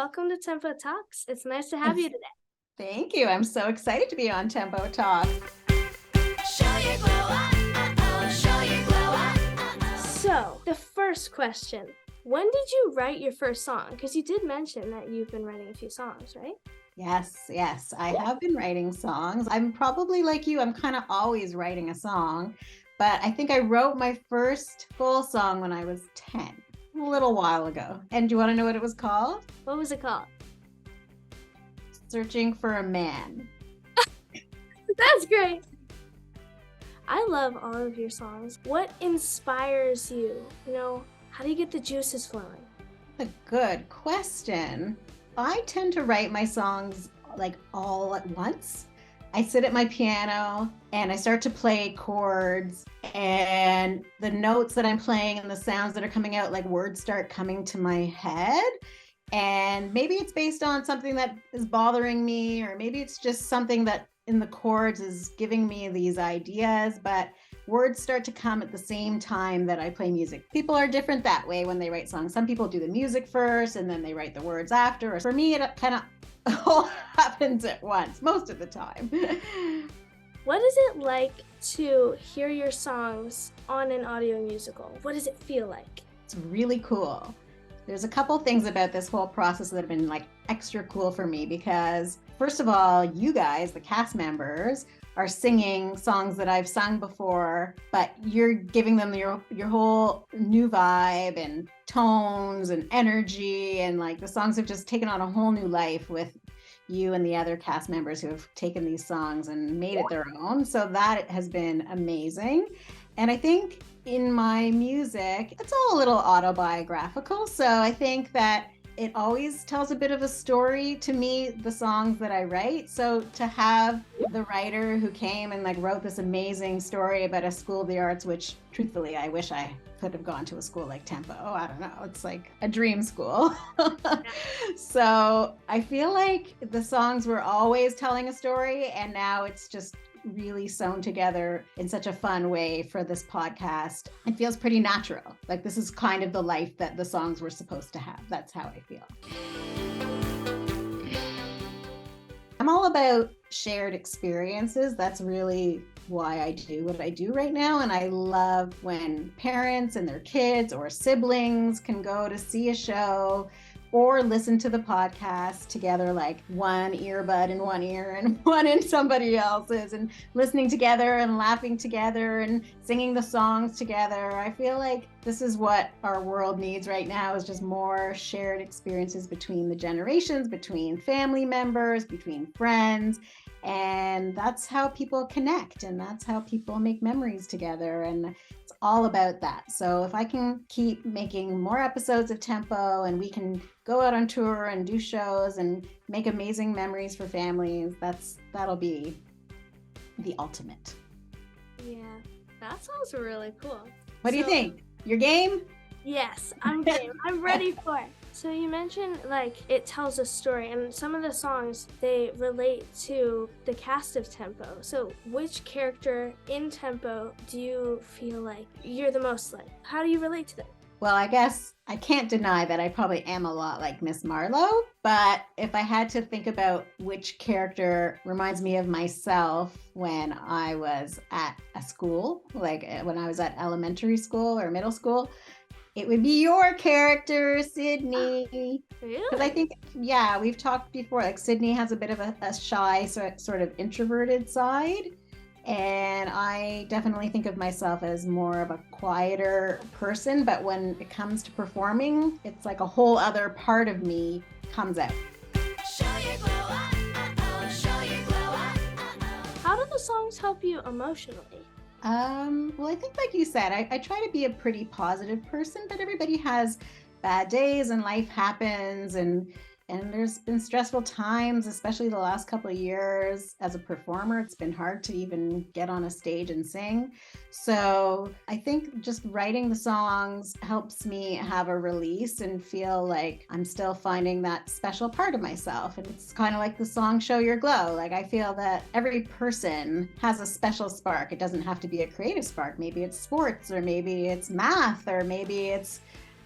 welcome to Tempo Talks. It's nice to have you today. Thank you. I'm so excited to be on Tempo Talk. So, the first question, when did you write your first song? Because you did mention that you've been writing a few songs, right? Yes. I have been writing songs. I'm probably like you. I'm kind of always writing a song, but I think I wrote my first full song when I was 10, a little while ago. And do you want to know what it was called? What was it called? Searching for a Man. That's great. I love all of your songs. What inspires you? How do you get the juices flowing? A good question. I tend to write my songs like all at once. I sit at my piano and I start to play chords, and the notes that I'm playing and the sounds that are coming out, like words start coming to my head. And maybe it's based on something that is bothering me, or maybe it's just something that in the chords is giving me these ideas, but words start to come at the same time that I play music. People are different that way when they write songs. Some people do the music first and then they write the words after. For me, it kind of all happens at once most of the time. What is it like to hear your songs on an audio musical? What does it feel like? It's really cool. There's a couple things about this whole process that have been like extra cool for me, because first of all, you guys, the cast members, are singing songs that I've sung before, but you're giving them your whole new vibe and tones and energy, and like the songs have just taken on a whole new life with you and the other cast members who have taken these songs and made it their own. So that has been amazing. And I think in my music, it's all a little autobiographical. So I think that it always tells a bit of a story to me, the songs that I write. So to have the writer who came and like wrote this amazing story about a school of the arts, which truthfully, I wish I could have gone to a school like Tempo. I don't know. It's like a dream school. So I feel like the songs were always telling a story, and now it's just really sewn together in such a fun way for this podcast. It feels pretty natural. Like this is kind of the life that the songs were supposed to have. That's how I feel. I'm all about shared experiences. That's really why I do what I do right now. And I love when parents and their kids or siblings can go to see a show or listen to the podcast together, like one earbud in one ear and one in somebody else's, and listening together and laughing together and singing the songs together. I feel like this is what our world needs right now, is just more shared experiences between the generations, between family members, between friends. And that's how people connect, and that's how people make memories together. And it's all about that. So if I can keep making more episodes of Tempo and we can go out on tour and do shows and make amazing memories for families, that'll be the ultimate. Yeah, that sounds really cool. What do you think? Your game? Yes, I'm game. I'm ready for it. So you mentioned like it tells a story, and some of the songs, they relate to the cast of Tempo. So which character in Tempo do you feel like you're the most like? How do you relate to them? Well, I guess I can't deny that I probably am a lot like Miss Marlowe, but if I had to think about which character reminds me of myself when I was at a school, like when I was at elementary school or middle school, it would be your character, Sydney. Really? Because I think, yeah, we've talked before, like Sydney has a bit of a shy, sort of introverted side. And I definitely think of myself as more of a quieter person. But when it comes to performing, it's like a whole other part of me comes out. How do the songs help you emotionally? Well, I think like you said, I try to be a pretty positive person, but everybody has bad days and life happens, and there's been stressful times, especially the last couple of years as a performer. It's been hard to even get on a stage and sing. So I think just writing the songs helps me have a release and feel like I'm still finding that special part of myself. And it's kind of like the song Show Your Glow. Like I feel that every person has a special spark. It doesn't have to be a creative spark. Maybe it's sports, or maybe it's math, or maybe it's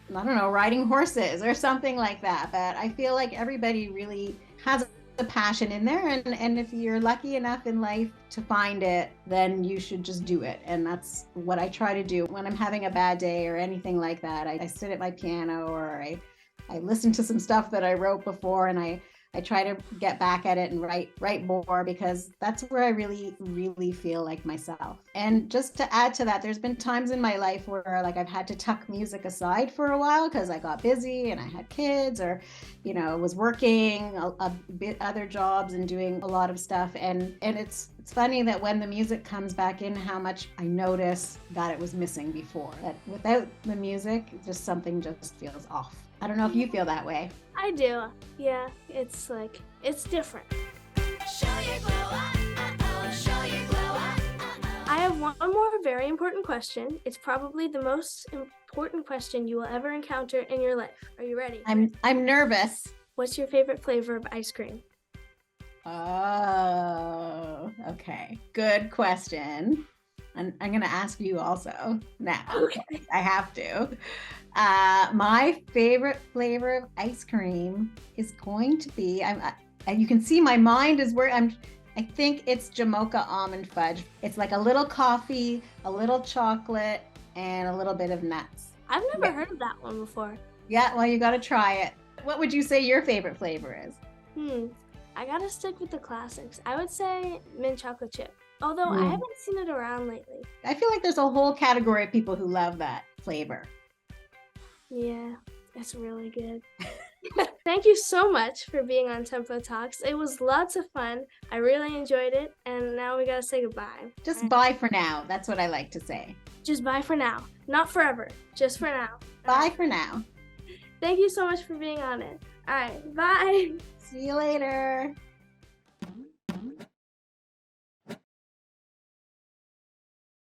I don't know, riding horses or something like that. But I feel like everybody really has a passion in there. And if you're lucky enough in life to find it, then you should just do it. And that's what I try to do when I'm having a bad day or anything like that. I sit at my piano, or I listen to some stuff that I wrote before, and I try to get back at it and write more, because that's where I really feel like myself. And just to add to that, there's been times in my life where like I've had to tuck music aside for a while because I got busy and I had kids, or was working a bit other jobs and doing a lot of stuff. And it's funny that when the music comes back in, how much I notice that it was missing before. That without the music, just something just feels off. I don't know if you feel that way. I do. Yeah, it's like, it's different. Show you glow up, show you glow up. I have one more very important question. It's probably the most important question you will ever encounter in your life. Are you ready? I'm nervous. What's your favorite flavor of ice cream? Oh, okay. Good question. And I'm going to ask you also now. Okay. I have to. My favorite flavor of ice cream is going to be, you can see my mind is where I think it's Jamocha almond fudge. It's like a little coffee, a little chocolate, and a little bit of nuts. I've never heard of that one before. Yeah, well, you got to try it. What would you say your favorite flavor is? I gotta stick with the classics. I would say mint chocolate chip. Although I haven't seen it around lately. I feel like there's a whole category of people who love that flavor. Yeah, it's really good. Thank you so much for being on Tempo Talks. It was lots of fun. I really enjoyed it. And now we gotta say goodbye. Just bye for now. That's what I like to say. Just bye for now. Not forever. Just for now. Bye for now. Thank you so much for being on it. All right, bye. See you later.